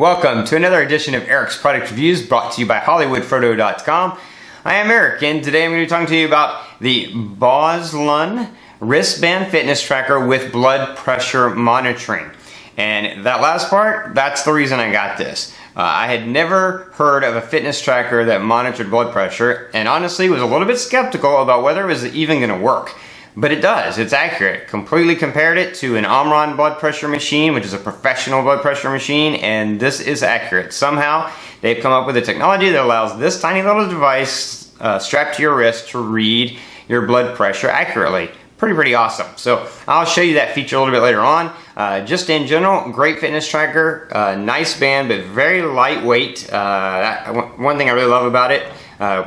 Welcome to another edition of Eric's Product Reviews, brought to you by hollywoodfrodo.com. I am Eric, and today I'm going to be talking to you about the Bozlun wristband fitness tracker with blood pressure monitoring. And that last part, that's the reason I got this. I had never heard of a fitness tracker that monitored blood pressure, and honestly was a little bit skeptical about whether it was even going to work. But it does, it's accurate. Completely compared it to an Omron blood pressure machine, which is a professional blood pressure machine, and this is accurate. Somehow, they've come up with a technology that allows this tiny little device strapped to your wrist to read your blood pressure accurately. Pretty awesome. So I'll show you that feature a little bit later on. Just in general, great fitness tracker, nice band, but very lightweight. One thing I really love about it,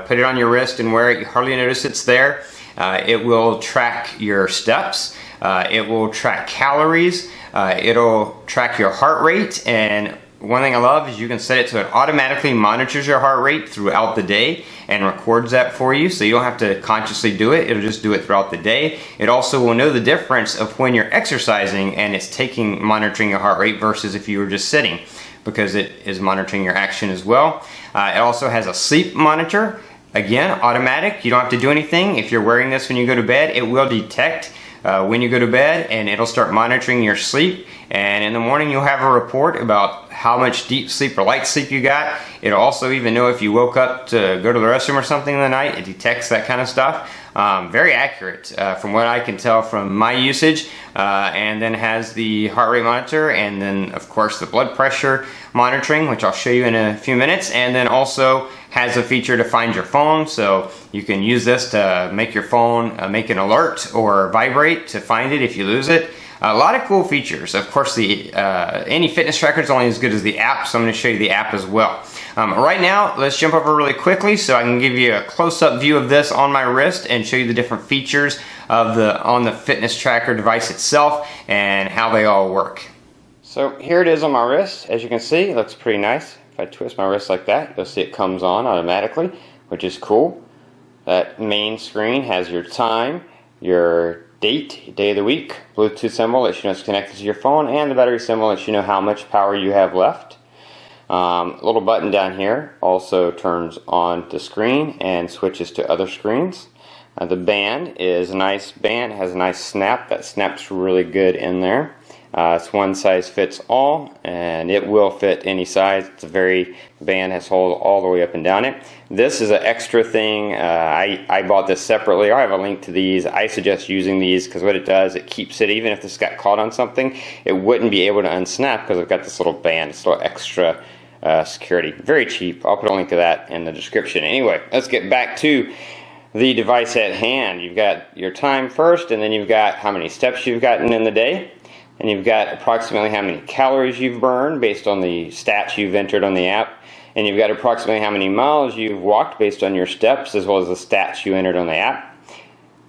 put it on your wrist and wear it, you hardly notice it's there. It will track your steps, it will track calories, it'll track your heart rate, and one thing I love is you can set it so it automatically monitors your heart rate throughout the day and records that for you, so you don't have to consciously do it. It'll just do it throughout the day. It also will know the difference of when you're exercising and it's monitoring your heart rate versus if you were just sitting, because it is monitoring your action as well. It also has a sleep monitor. Again, automatic, you don't have to do anything. If you're wearing this when you go to bed, it will detect when you go to bed, and it'll start monitoring your sleep. And in the morning, you'll have a report about how much deep sleep or light sleep you got. It'll also even know if you woke up to go to the restroom or something in the night. It detects that kind of stuff. Very accurate from what I can tell from my usage. And then has the heart rate monitor, and then of course the blood pressure monitoring, which I'll show you in a few minutes. And then also has a feature to find your phone, so you can use this to make your phone make an alert or vibrate to find it if you lose it. A lot of cool features. Of course, any fitness tracker is only as good as the app, so I'm going to show you the app as well. Right now, let's jump over really quickly so I can give you a close-up view of this on my wrist and show you the different features of on the fitness tracker device itself and how they all work. So here it is on my wrist. As you can see, it looks pretty nice. If I twist my wrist like that, you'll see it comes on automatically, which is cool. That main screen has your time, your date, day of the week, Bluetooth symbol lets you know it's connected to your phone, and the battery symbol lets you know how much power you have left. Little button down here also turns on the screen and switches to other screens. The band is a nice band, it has a nice snap. That snaps really good in there. It's one size fits all, and it will fit any size. The band has holes all the way up and down it. This is an extra thing. I bought this separately. I have a link to these. I suggest using these because what it does, it keeps it, even if this got caught on something, it wouldn't be able to unsnap because I've got this little band, this little extra security. Very cheap. I'll put a link to that in the description. Anyway, let's get back to the device at hand. You've got your time first, and then you've got how many steps you've gotten in the day. And you've got approximately how many calories you've burned based on the stats you've entered on the app. And you've got approximately how many miles you've walked based on your steps as well as the stats you entered on the app.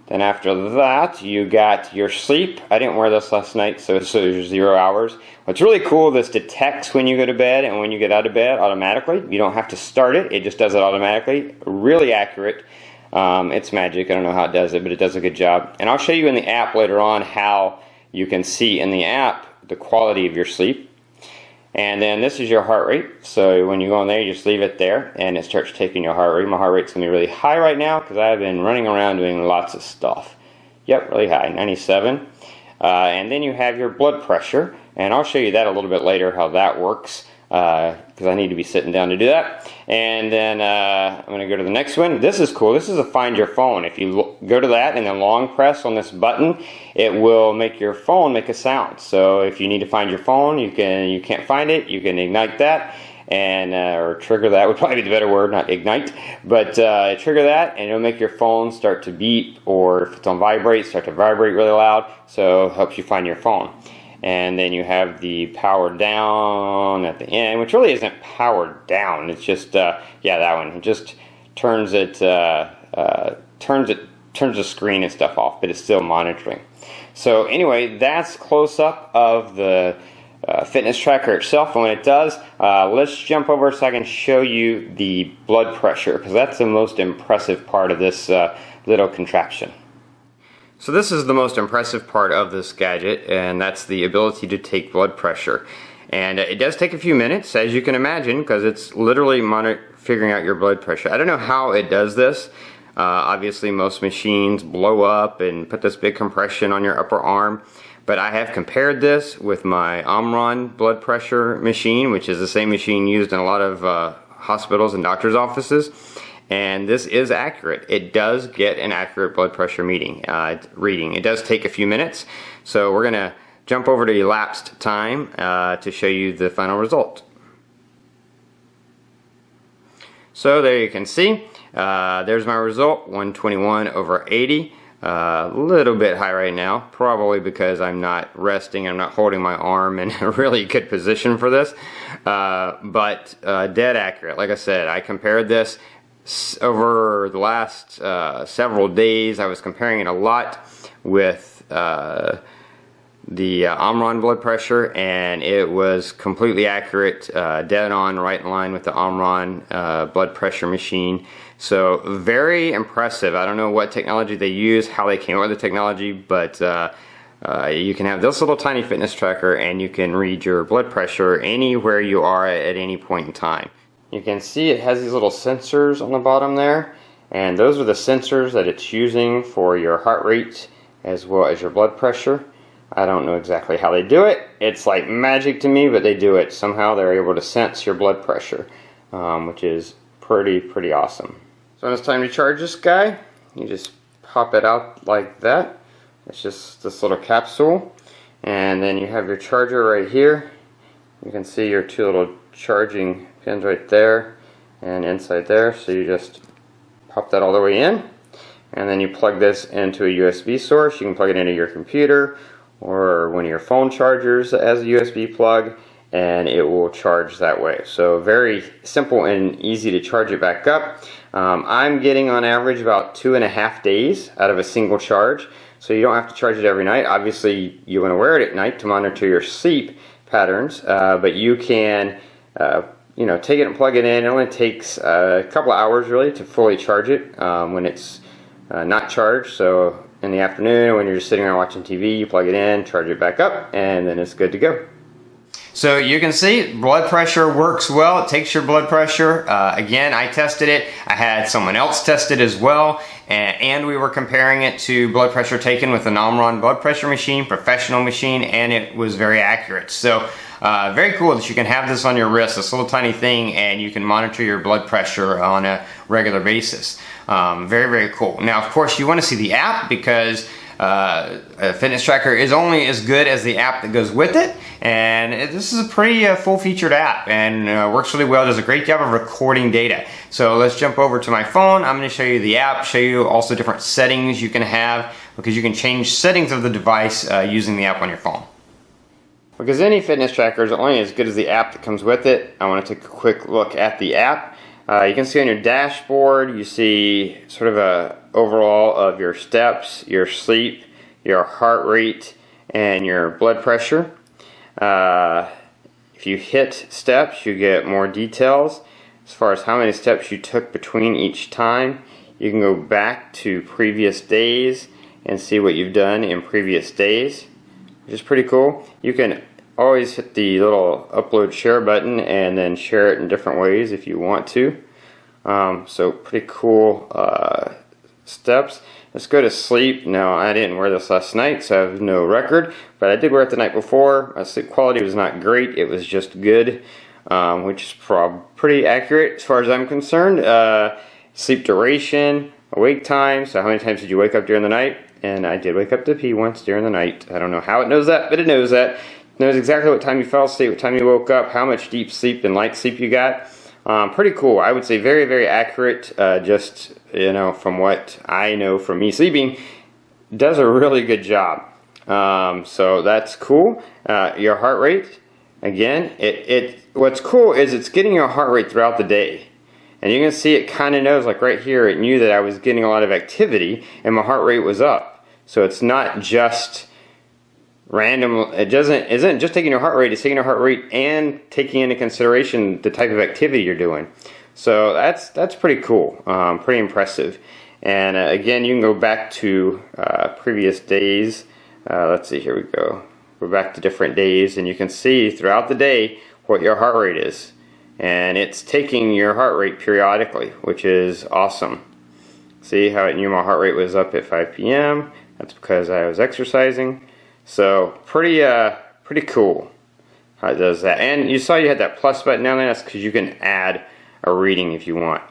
Then after that, you got your sleep. I didn't wear this last night, so it's 0 hours. What's really cool, this detects when you go to bed and when you get out of bed automatically. You don't have to start it, it just does it automatically. Really accurate. It's magic, I don't know how it does it, but it does a good job. And I'll show you in the app later on how you can see in the app the quality of your sleep. And then this is your heart rate. So when you go in there, you just leave it there and it starts taking your heart rate. My heart rate's going to be really high right now because I've been running around doing lots of stuff. Yep, really high, 97. And then you have your blood pressure, and I'll show you that a little bit later how that works because I need to be sitting down to do that. And then I'm going to go to the next one. This is cool. This is a find your phone. If you go to that and then long press on this button, it will make your phone make a sound. So if you need to find your phone, you can't find it, you can ignite that and or trigger that would probably be the better word, not ignite, but trigger that and it'll make your phone start to beep, or if it's on vibrate, start to vibrate really loud. So it helps you find your phone. And then you have the power down at the end, which really isn't powered down. It's just, yeah, that one. It just turns the screen and stuff off, but it's still monitoring. So anyway, that's close up of the fitness tracker itself. And when it does, let's jump over so I can show you the blood pressure, because that's the most impressive part of this little contraption. So this is the most impressive part of this gadget, and that's the ability to take blood pressure. And it does take a few minutes, as you can imagine, because it's literally figuring out your blood pressure. I don't know how it does this. Obviously most machines blow up and put this big compression on your upper arm, but I have compared this with my Omron blood pressure machine, which is the same machine used in a lot of hospitals and doctors' offices, and this is accurate. It does get an accurate blood pressure reading. It does take a few minutes, so we're going to jump over to elapsed time to show you the final result. So there you can see, there's my result, 121/80. A little bit high right now, probably because I'm not resting, I'm not holding my arm in a really good position for this, but dead accurate. Like I said, I compared this over the last several days. I was comparing it a lot with the Omron blood pressure, and it was completely accurate, dead on, right in line with the Omron blood pressure machine. So very impressive. I don't know what technology they use, how they came up with the technology, but you can have this little tiny fitness tracker and you can read your blood pressure anywhere you are at any point in time. You can see it has these little sensors on the bottom there, and those are the sensors that it's using for your heart rate as well as your blood pressure. I don't know exactly how they do it. It's like magic to me, but they do it. Somehow they're able to sense your blood pressure, which is pretty awesome. So when it's time to charge this guy, you just pop it out like that. It's just this little capsule, and then you have your charger right here. You can see your two little charging pins right there and inside there. So you just pop that all the way in, and then you plug this into a USB source. You can plug it into your computer or one of your phone chargers as a USB plug, and it will charge that way. So very simple and easy to charge it back up. I'm getting on average about 2.5 days out of a single charge, so you don't have to charge it every night. Obviously you want to wear it at night to monitor your sleep patterns, but you can take it and plug it in. It only takes a couple of hours really to fully charge it when it's not charged. So in the afternoon when you're just sitting around watching TV, you plug it in, charge it back up, and then it's good to go. So you can see blood pressure works well. It takes your blood pressure. Again, I tested it. I had someone else test it as well, and we were comparing it to blood pressure taken with an Omron blood pressure machine, professional machine, and it was very accurate. So very cool that you can have this on your wrist, this little tiny thing, and you can monitor your blood pressure on a regular basis. Very cool. Now, of course, you want to see the app, because a fitness tracker is only as good as the app that goes with it, and this is a pretty full-featured app, and works really well. Does a great job of recording data. So let's jump over to my phone. I'm going to show you the app, show you also different settings you can have, because you can change settings of the device using the app on your phone. Because any fitness tracker is only as good as the app that comes with it, I want to take a quick look at the app. You can see on your dashboard, you see sort of a overall of your steps, your sleep, your heart rate, and your blood pressure. If you hit steps, you get more details as far as how many steps you took between each time. You can go back to previous days and see what you've done in previous days, which is pretty cool. You can always hit the little upload share button and then share it in different ways if you want to. So pretty cool steps. Let's go to sleep. Now, I didn't wear this last night, so I have no record, but I did wear it the night before. My sleep quality was not great. It was just good, which is pretty accurate as far as I'm concerned. Sleep duration, awake time, so how many times did you wake up during the night? And I did wake up to pee once during the night. I don't know how it knows that, but it knows that. It knows exactly what time you fell asleep, what time you woke up, how much deep sleep and light sleep you got. Pretty cool. I would say very accurate, just, from what I know from me sleeping. Does a really good job. So that's cool. Your heart rate, again, what's cool is it's getting your heart rate throughout the day. And you can see it kind of knows, like right here, it knew that I was getting a lot of activity and my heart rate was up. So it's not just random, isn't just taking your heart rate, it's taking your heart rate and taking into consideration the type of activity you're doing. So that's pretty cool, pretty impressive. And again, you can go back to previous days. Let's see, here we go. We're back to different days, and you can see throughout the day what your heart rate is. And it's taking your heart rate periodically, which is awesome. See how it knew my heart rate was up at 5 p.m. That's because I was exercising. So pretty cool how it does that. And you saw you had that plus button down there. That's because you can add a reading if you want.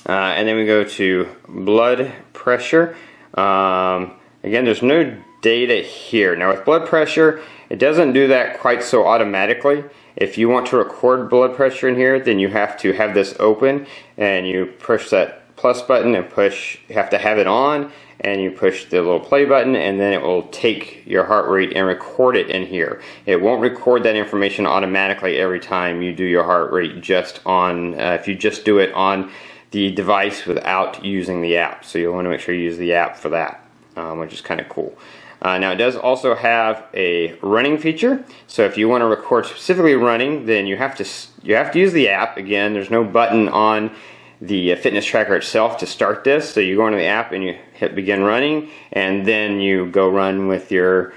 And then we go to blood pressure. Again, there's no data here. Now with blood pressure, it doesn't do that quite so automatically. If you want to record blood pressure in here, then you have to have this open and you push that plus button and you have to have it on, and you push the little play button, and then it will take your heart rate and record it in here. It won't record that information automatically every time you do your heart rate just on, if you just do it on the device without using the app. So you'll want to make sure you use the app for that, which is kind of cool. Now it does also have a running feature. So if you want to record specifically running, then you have to use the app. Again, there's no button on the fitness tracker itself to start this. So you go into the app and you hit begin running, and then you go run with your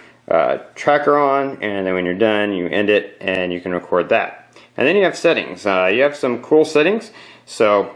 tracker on, and then when you're done you end it and you can record that. And then you have settings. You have some cool settings. So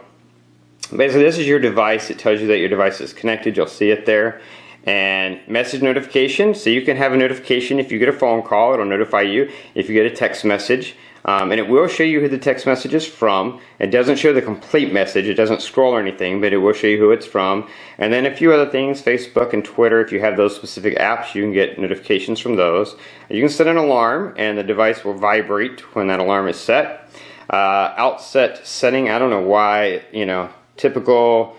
basically this is your device. It tells you that your device is connected. You'll see it there. And message notification, so you can have a notification if you get a phone call. It'll notify you if you get a text message, and it will show you who the text message is from. It doesn't show the complete message, it doesn't scroll or anything, but it will show you who it's from. And then a few other things, Facebook and Twitter. If you have those specific apps, you can get notifications from those. You can set an alarm and the device will vibrate when that alarm is set. Outset setting, I don't know why, typical,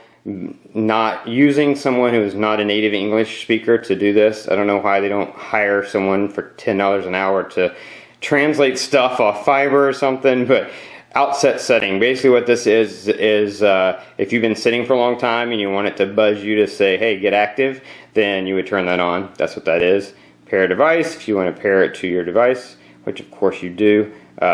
not using someone who is not a native English speaker to do this. I don't know why they don't hire someone for $10 an hour to translate stuff off Fiverr or something, but outset setting, basically what this is if you've been sitting for a long time and you want it to buzz you to say, hey, get active, then you would turn that on. That's what that is. Pair device, if you want to pair it to your device, which of course you do.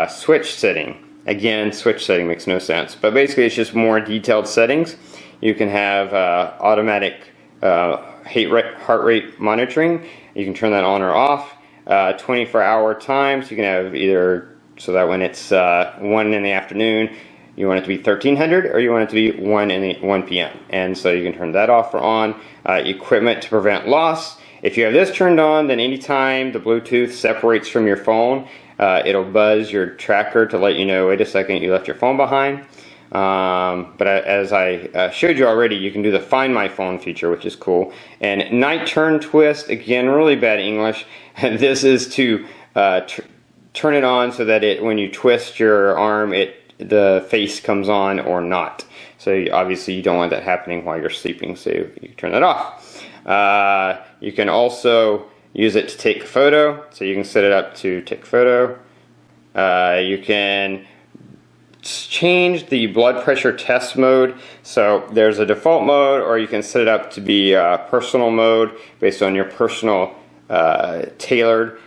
Switch setting. Again, switch setting makes no sense, but basically it's just more detailed settings. You can have automatic heart rate monitoring. You can turn that on or off. 24-hour time, so you can have either, so that when it's 1 in the afternoon, you want it to be 1300, or you want it to be 1 p.m. And so you can turn that off or on. Equipment to prevent loss. If you have this turned on, then anytime the Bluetooth separates from your phone, it'll buzz your tracker to let you know, wait a second, you left your phone behind. But as I showed you already, you can do the Find My Phone feature, which is cool. And night turn twist, again, really bad English. This is to turn it on so that when you twist your arm, the face comes on or not. So obviously you don't want that happening while you're sleeping, so you can turn that off. You can also use it to take a photo, so you can set it up to take a photo. You can change the blood pressure test mode. So there's a default mode, or you can set it up to be personal mode based on your personal tailored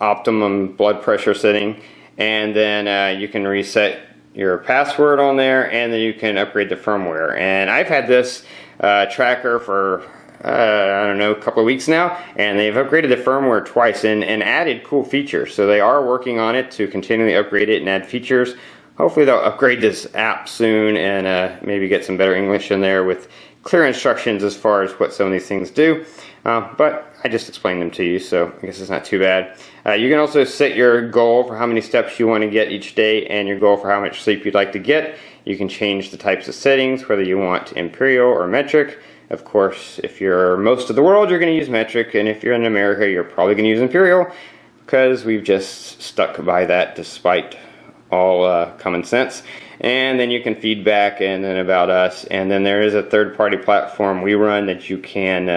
optimum blood pressure setting. And then you can reset your password on there, and then you can upgrade the firmware. And I've had this tracker for I don't know, a couple of weeks now, and they've upgraded the firmware twice and added cool features. So they are working on it to continually upgrade it and add features. Hopefully they'll upgrade this app soon and maybe get some better English in there with clear instructions as far as what some of these things do. But I just explained them to you, so I guess it's not too bad. You can also set your goal for how many steps you want to get each day and your goal for how much sleep you'd like to get. You can change the types of settings, whether you want imperial or metric. Of course, if you're most of the world, you're going to use metric, and if you're in America, you're probably going to use imperial, because we've just stuck by that despite all common sense. And then you can feedback, and then about us, and then there is a third-party platform we run that you can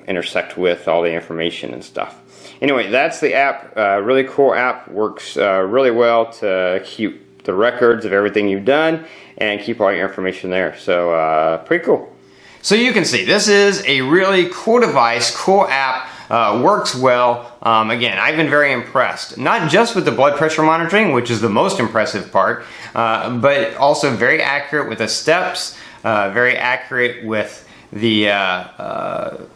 intersect with all the information and stuff. Anyway, that's the app. Really cool app. Works really well to keep the records of everything you've done and keep all your information there. So pretty cool. So you can see this is a really cool device, cool app. Works well. Again, I've been very impressed, not just with the blood pressure monitoring, which is the most impressive part, but also very accurate with the steps, very accurate with the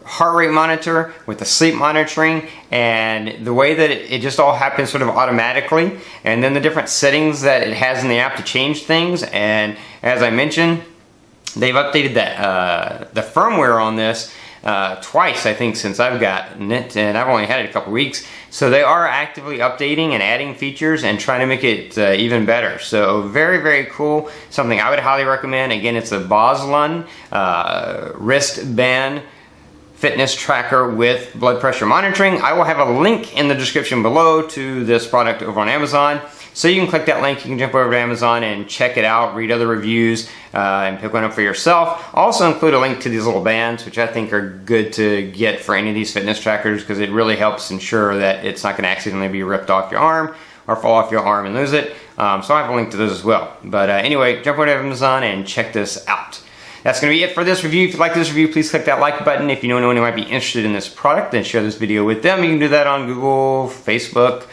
heart rate monitor with the sleep monitoring, and the way that it just all happens sort of automatically, and then the different settings that it has in the app to change things. And as I mentioned, they've updated that the firmware on this twice, I think, since I've gotten it, and I've only had it a couple weeks. So they are actively updating and adding features and trying to make it even better. So very, very cool. Something I would highly recommend. Again, it's a Bozlun wristband fitness tracker with blood pressure monitoring. I will have a link in the description below to this product over on Amazon. So you can click that link, you can jump over to Amazon and check it out, read other reviews, and pick one up for yourself. I'll also include a link to these little bands, which I think are good to get for any of these fitness trackers, because it really helps ensure that it's not going to accidentally be ripped off your arm or fall off your arm and lose it. So I have a link to those as well. But anyway, jump over to Amazon and check this out. That's going to be it for this review. If you like this review, please click that like button. If you know anyone who might be interested in this product, then share this video with them. You can do that on Google, Facebook,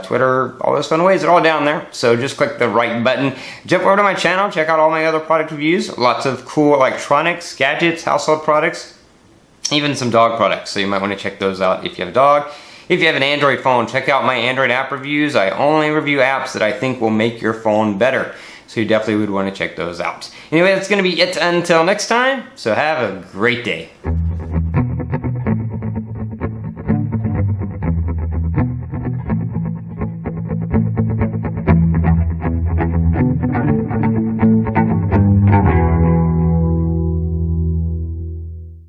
Twitter, all those fun ways. They're all down there. So just click the right button. Jump over to my channel. Check out all my other product reviews. Lots of cool electronics, gadgets, household products, even some dog products. So you might want to check those out if you have a dog. If you have an Android phone, check out my Android app reviews. I only review apps that I think will make your phone better. So you definitely would want to check those out. Anyway, that's going to be it until next time. So have a great day.